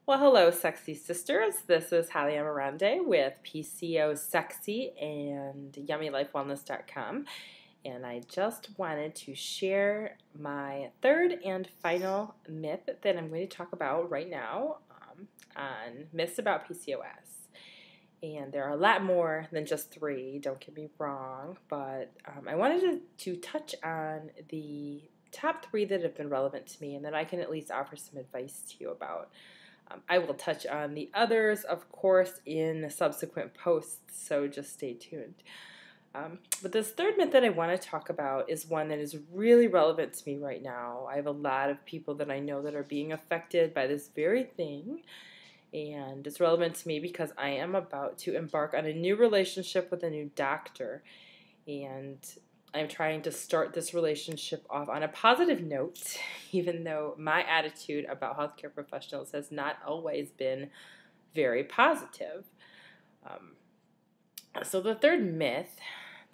Well, hello, sexy sisters. This is Holly Amarande with PCOS Sexy and YummyLifeWellness.com. And I just wanted to share my third and final myth that I'm going to talk about right now on myths about PCOS. And there are a lot more than just three, don't get me wrong, but I wanted to touch on the top three that have been relevant to me and that I can at least offer some advice to you about. I will touch on the others, of course, in subsequent posts, so just stay tuned. But this third myth that I want to talk about is one that is really relevant to me right now. I have a lot of people that I know that are being affected by this very thing, and it's relevant to me because I am about to embark on a new relationship with a new doctor, and I'm trying to start this relationship off on a positive note, even though my attitude about healthcare professionals has not always been very positive. So the third myth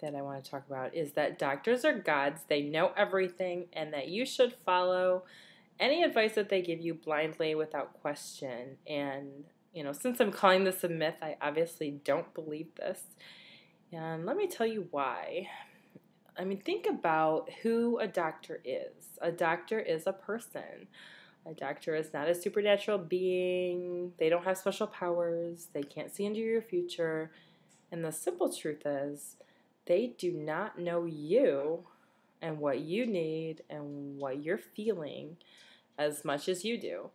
that I want to talk about is that doctors are gods, they know everything, and that you should follow any advice that they give you blindly without question. And, since I'm calling this a myth, I obviously don't believe this. And let me tell you why. Think about who a doctor is. A doctor is a person. A doctor is not a supernatural being. They don't have special powers. They can't see into your future. And the simple truth is, they do not know you and what you need and what you're feeling as much as you do.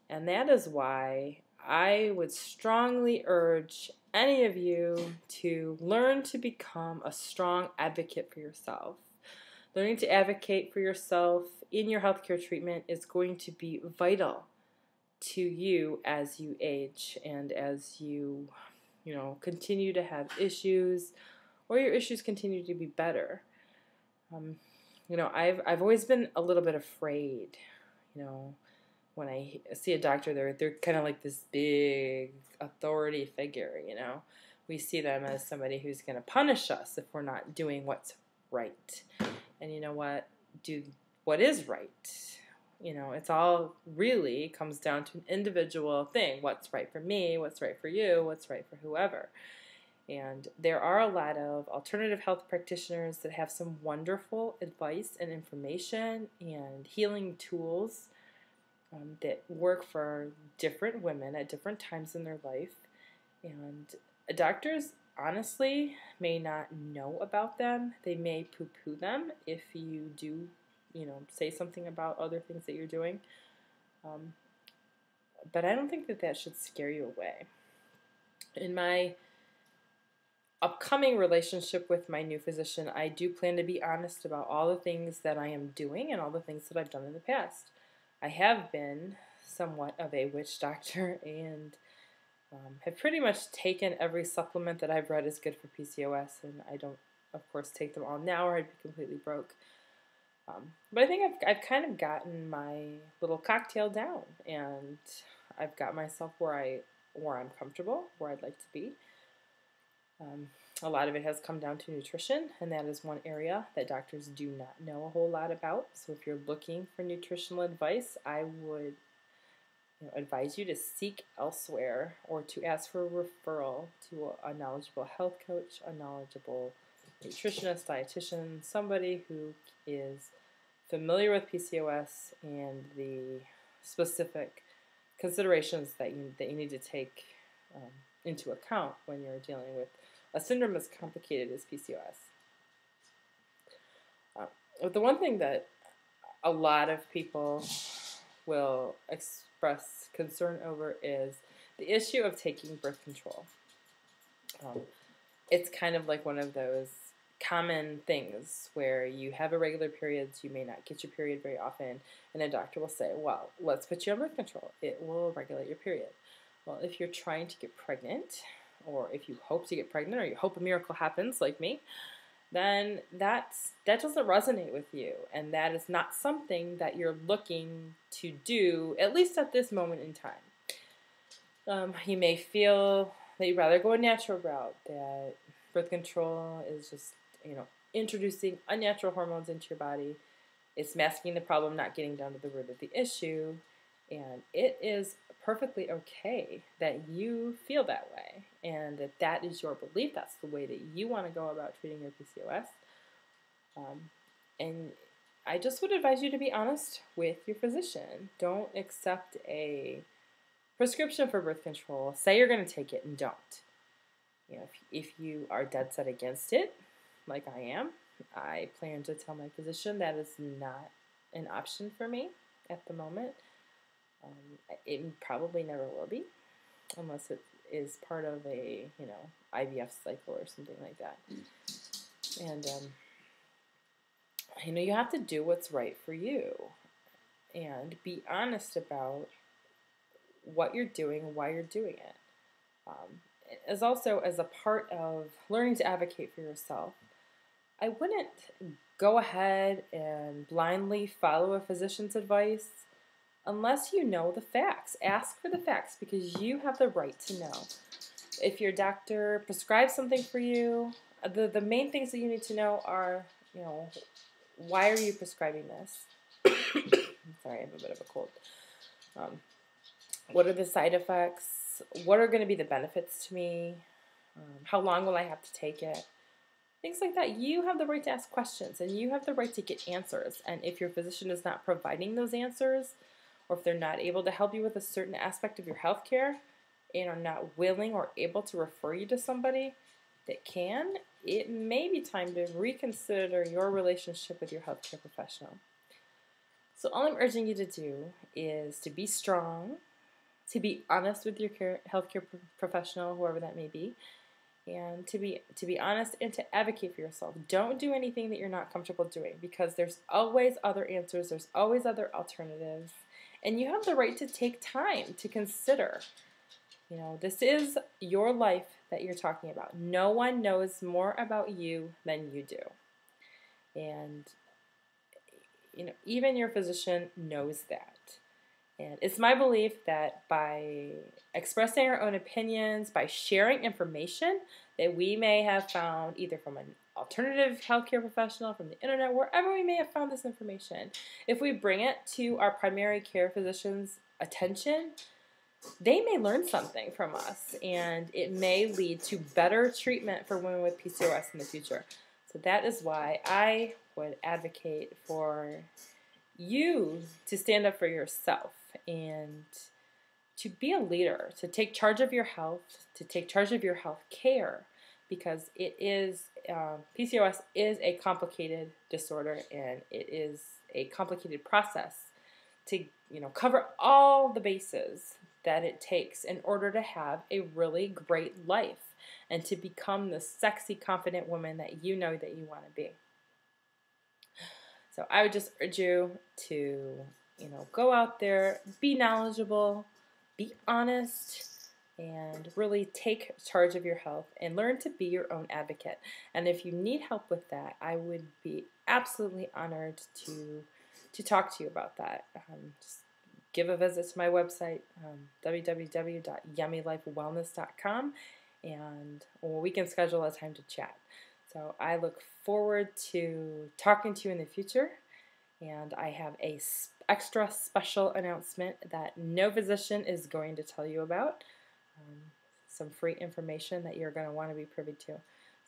And that is why I would strongly urge any of you to learn to become a strong advocate for yourself. Learning to advocate for yourself in your healthcare treatment is going to be vital to you as you age and as you, continue to have issues or your issues continue to be better. I've always been a little bit afraid, when I see a doctor, they're kind of like this big authority figure, We see them as somebody who's going to punish us if we're not doing what's right. And you know what? Do what is right. It's all really comes down to an individual thing. What's right for me? What's right for you? What's right for whoever? And there are a lot of alternative health practitioners that have some wonderful advice and information and healing tools that work for different women at different times in their life. And doctors, honestly, may not know about them. They may poo-poo them if you do, say something about other things that you're doing. But I don't think that should scare you away. In my upcoming relationship with my new physician, I do plan to be honest about all the things that I am doing and all the things that I've done in the past. I have been somewhat of a witch doctor and have pretty much taken every supplement that I've read is good for PCOS, and I don't, of course, take them all now or I'd be completely broke. But I think I've kind of gotten my little cocktail down, and I've got myself where I'm comfortable, where I'd like to be. A lot of it has come down to nutrition, and that is one area that doctors do not know a whole lot about. So if you're looking for nutritional advice, I would advise you to seek elsewhere or to ask for a referral to a knowledgeable health coach, a knowledgeable nutritionist, dietitian, somebody who is familiar with PCOS and the specific considerations that you need to take into account when you're dealing with a syndrome as complicated as PCOS. But the one thing that a lot of people will express concern over is the issue of taking birth control. It's kind of like one of those common things where you have irregular periods, you may not get your period very often, and a doctor will say, well, let's put you on birth control. It will regulate your period. Well, if you're trying to get pregnant, or if you hope to get pregnant, or you hope a miracle happens like me, then that doesn't resonate with you, and that is not something that you're looking to do, at least at this moment in time. You may feel that you'd rather go a natural route, that birth control is just, introducing unnatural hormones into your body. It's masking the problem, not getting down to the root of the issue, and it is perfectly okay that you feel that way and that that is your belief. That's the way that you want to go about treating your PCOS. And I just would advise you to be honest with your physician. Don't accept a prescription for birth control. Say you're going to take it and don't. You know, if you are dead set against it, like I am, I plan to tell my physician that is not an option for me at the moment. It probably never will be, unless it is part of a, IVF cycle or something like that. And, you have to do what's right for you and be honest about what you're doing and why you're doing it. As a part of learning to advocate for yourself, I wouldn't go ahead and blindly follow a physician's advice unless you know the facts. Ask for the facts because you have the right to know. If your doctor prescribes something for you, the main things that you need to know are, why are you prescribing this? I'm sorry, I have a bit of a cold. What are the side effects? What are going to be the benefits to me? How long will I have to take it? Things like that. You have the right to ask questions and you have the right to get answers. And if your physician is not providing those answers, or if they're not able to help you with a certain aspect of your health care and are not willing or able to refer you to somebody that can, it may be time to reconsider your relationship with your healthcare professional. So all I'm urging you to do is to be strong, to be honest with your healthcare professional, whoever that may be, and to be honest and to advocate for yourself. Don't do anything that you're not comfortable doing because there's always other answers, there's always other alternatives, and you have the right to take time to consider. This is your life that you're talking about. No one knows more about you than you do. And even your physician knows that. And it's my belief that by expressing our own opinions, by sharing information that we may have found either from an alternative healthcare professional, from the internet, wherever we may have found this information, if we bring it to our primary care physician's attention, they may learn something from us, and it may lead to better treatment for women with PCOS in the future. So that is why I would advocate for you to stand up for yourself and to be a leader, to take charge of your health, to take charge of your health care, because it is PCOS is a complicated disorder and it is a complicated process to cover all the bases that it takes in order to have a really great life and to become the sexy, confident woman that you know that you want to be. So I would just urge you to, go out there, be knowledgeable, be honest, and really take charge of your health and learn to be your own advocate. And if you need help with that, I would be absolutely honored to talk to you about that. Just give a visit to my website, www.yummylifewellness.com, and we can schedule a time to chat. So I look forward to talking to you in the future, and I have a extra special announcement that no physician is going to tell you about, some free information that you're going to want to be privy to.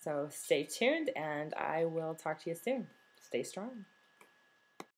So stay tuned, and I will talk to you soon. Stay strong.